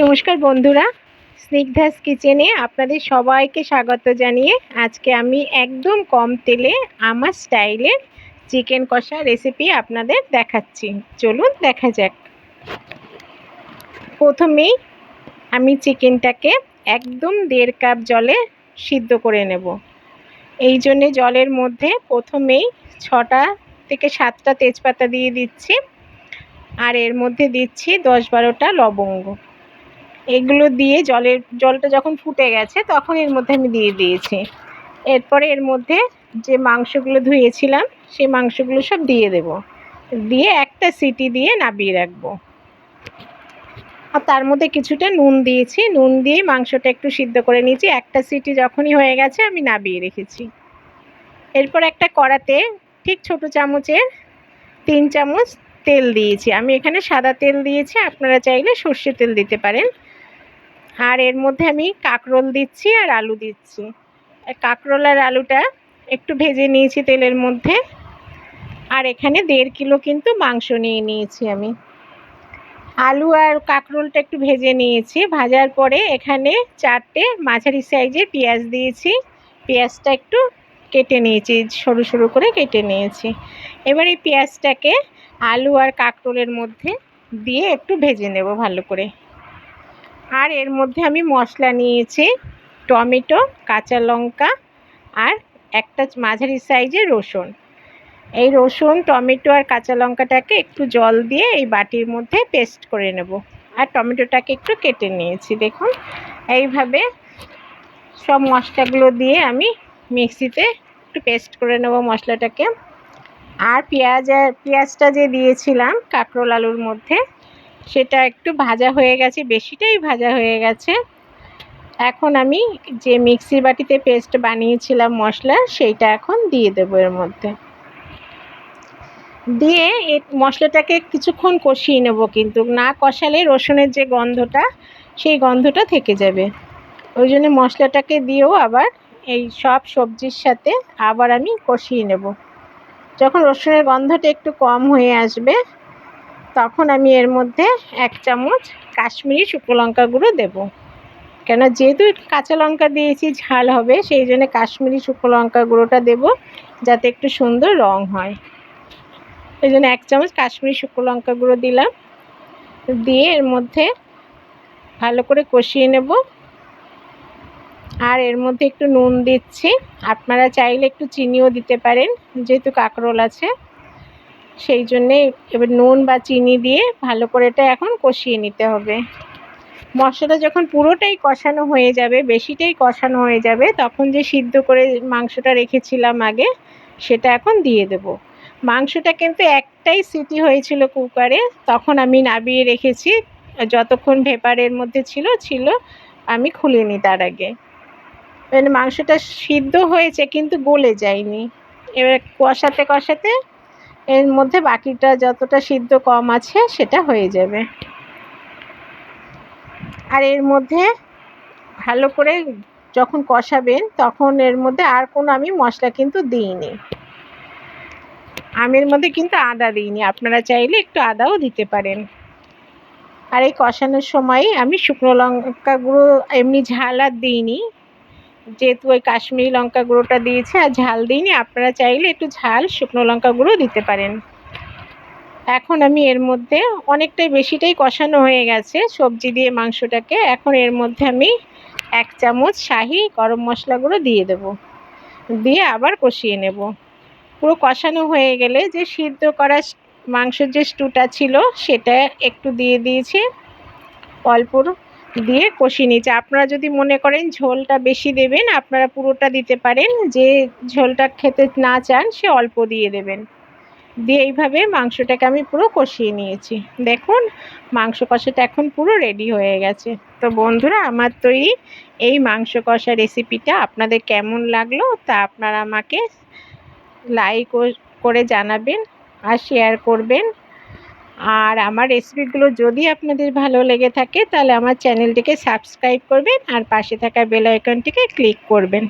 নমস্কার বন্ধুরা, স্নিগ্ধাস কিচেনে আপনাদের সবাইকে স্বাগত জানিয়ে আজকে আমি একদম কম তেলে আমার স্টাইলের চিকেন কষা রেসিপি আপনাদের দেখাচ্ছি। চলুন দেখা যাক। প্রথমেই আমি চিকেনটাকে একদম 1.5 কাপ জলে সিদ্ধ করে নেব। এই জন্যে জলের মধ্যে প্রথমেই 6টা থেকে 7টা তেজপাতা দিয়ে দিচ্ছি, আর এর মধ্যে দিচ্ছি 10-12টা লবঙ্গ। এগুলো দিয়ে জলটা যখন ফুটে গেছে তখন এর মধ্যে আমি দিয়ে দিয়েছি। এরপরে এর মধ্যে যে মাংসগুলো ধুয়েছিলাম সেই মাংসগুলো সব দিয়ে দেব, দিয়ে একটা সিটি দিয়ে নামিয়ে রাখবো। আর তার মধ্যে কিছুটা নুন দিয়েছি, নুন দিয়ে মাংসটা একটু সিদ্ধ করে নিয়েছি। একটা সিটি যখনই হয়ে গেছে আমি নামিয়ে রেখেছি। এরপর একটা কড়াতে ঠিক ছোটো চামচের 3 চামচ তেল দিয়েছি। আমি এখানে সাদা তেল দিয়েছি, আপনারা চাইলে সর্ষে তেল দিতে পারেন। আর এর মধ্যে আমি কাঁকরোল দিচ্ছি আর আলু দিচ্ছি। কাঁকরোল আর আলুটা একটু ভেজে নিয়েছি তেলের মধ্যে। আর এখানে 1.5 কিলো কিন্তু মাংস নিয়ে নিয়েছি আমি। আলু আর কাঁকরোলটা একটু ভেজে নিয়েছি। ভাজার পরে এখানে 4টে মাঝারি সাইজের পেঁয়াজ দিয়েছি। পেঁয়াজটা একটু কেটে নিয়েছি, সরু সরু করে কেটে নিয়েছি। এবার এই পেঁয়াজটাকে আলু আর কাঁকরোলের মধ্যে দিয়ে একটু ভেজে নেব ভালো করে। আর এর মধ্যে আমি মশলা নিয়েছি টমেটো, কাঁচা লঙ্কা আর একটা মাঝারি সাইজের রসুন। এই রসুন, টমেটো আর কাঁচা লঙ্কাটাকে একটু জল দিয়ে এই বাটির মধ্যে পেস্ট করে নেব। আর টমেটোটাকে একটু কেটে নিয়েছি, দেখুন এইভাবে সব মশলাগুলো দিয়ে আমি মিক্সিতে একটু পেস্ট করে নেব মশলাটাকে। আর পেঁয়াজটা যে দিয়েছিলাম কাঁকরোল আলুর মধ্যে, সেটা একটু ভাজা হয়ে গেছে, বেশিটাই ভাজা হয়ে গেছে। এখন আমি যে মিক্সির বাটিতে পেস্ট বানিয়েছিলাম মশলার, সেইটা এখন দিয়ে দেবো এর মধ্যে। দিয়ে এই মশলাটাকে কিছুক্ষণ কষিয়ে নেব, কিন্তু না কষালে রসুনের যে গন্ধটা, সেই গন্ধটা থেকে যাবে। ওই জন্য মশলাটাকে দিয়েও আবার এই সব সবজির সাথে আবার আমি কষিয়ে নেব। যখন রসুনের গন্ধটা একটু কম হয়ে আসবে তখন আমি এর মধ্যে 1 চামচ কাশ্মীরি শুকনো লঙ্কা গুঁড়ো দেবো। কেন, যেহেতু কাঁচা লঙ্কা দিয়েছি ঝাল হবে, সেই জন্য কাশ্মীরি শুকনো লঙ্কা গুঁড়োটা দেবো, যাতে একটু সুন্দর রং হয়। এই জন্য 1 চামচ কাশ্মীরি শুকনো লঙ্কা গুঁড়ো দিলাম। দিয়ে এর মধ্যে ভালো করে কষিয়ে নেব। আর এর মধ্যে একটু নুন দিচ্ছি, আপনারা চাইলে একটু চিনিও দিতে পারেন, যেহেতু কাঁকরোল আছে সেই জন্যে। এবার নুন বা চিনি দিয়ে ভালো করে এটা এখন কষিয়ে নিতে হবে। মশলাটা যখন পুরোটাই কষানো হয়ে যাবে, বেশিটাই কষানো হয়ে যাবে, তখন যে সিদ্ধ করে মাংসটা রেখেছিলাম আগে, সেটা এখন দিয়ে দেব। মাংসটা কিন্তু একটাই সিটি হয়েছিল কুকারে, তখন আমি নামিয়ে রেখেছি। যতক্ষণ ভেপারের মধ্যে ছিল আমি খুলিনি তার আগে। মানে মাংসটা সিদ্ধ হয়েছে কিন্তু গলে যায়নি। এবার কষাতে কষাতে এর মধ্যে বাকিটা যতটা সিদ্ধ কম আছে সেটা হয়ে যাবে। আর এর মধ্যে ভালো করে যখন কষাবেন তখন এর মধ্যে আর কোনো আমি মশলা কিন্তু দিইনি। আমি এর মধ্যে কিন্তু আদা দিইনি, আপনারা চাইলে একটু আদাও দিতে পারেন। আর এই কষানোর সময় আমি শুকনো লঙ্কা গুঁড়ো এমনি ঝাল আর দিইনি, যেহেতু ওই কাশ্মীরি লঙ্কা গুঁড়োটা দিয়েছি আর ঝাল দিইনি। আপনারা চাইলে একটু ঝাল শুকনো লঙ্কা গুঁড়ো দিতে পারেন। এখন আমি এর মধ্যে অনেকটাই বেশিটাই কষানো হয়ে গেছে সবজি দিয়ে মাংসটাকে। এখন এর মধ্যে আমি 1 চামচ শাহি গরম মশলা গুঁড়ো দিয়ে দেব, দিয়ে আবার কষিয়ে নেব। পুরো কষানো হয়ে গেলে যে সিদ্ধ করা মাংসের যে স্টুটা ছিল সেটা একটু দিয়ে দিয়েছি, অল্প দিয়ে কষিয়ে নিয়েছি। আপনারা যদি মনে করেন ঝোলটা বেশি দেবেন, আপনারা পুরোটা দিতে পারেন। যে ঝোলটা খেতে না চান সে অল্প দিয়ে দেবেন। দিয়ে এইভাবে মাংসটাকে আমি পুরো কষিয়ে নিয়েছি। দেখুন মাংস কষাটা এখন পুরো রেডি হয়ে গেছে। তো বন্ধুরা, আমার তৈরি এই মাংস কষা রেসিপিটা আপনাদের কেমন লাগলো তা আপনারা আমাকে লাইক করে জানাবেন আর শেয়ার করবেন। আর আমার রেসিপিগুলো যদি আপনাদের ভালো লেগে থাকে তাহলে আমার চ্যানেলটিকে সাবস্ক্রাইব করবেন আর পাশে থাকা বেল আইকনটিকে ক্লিক করবেন।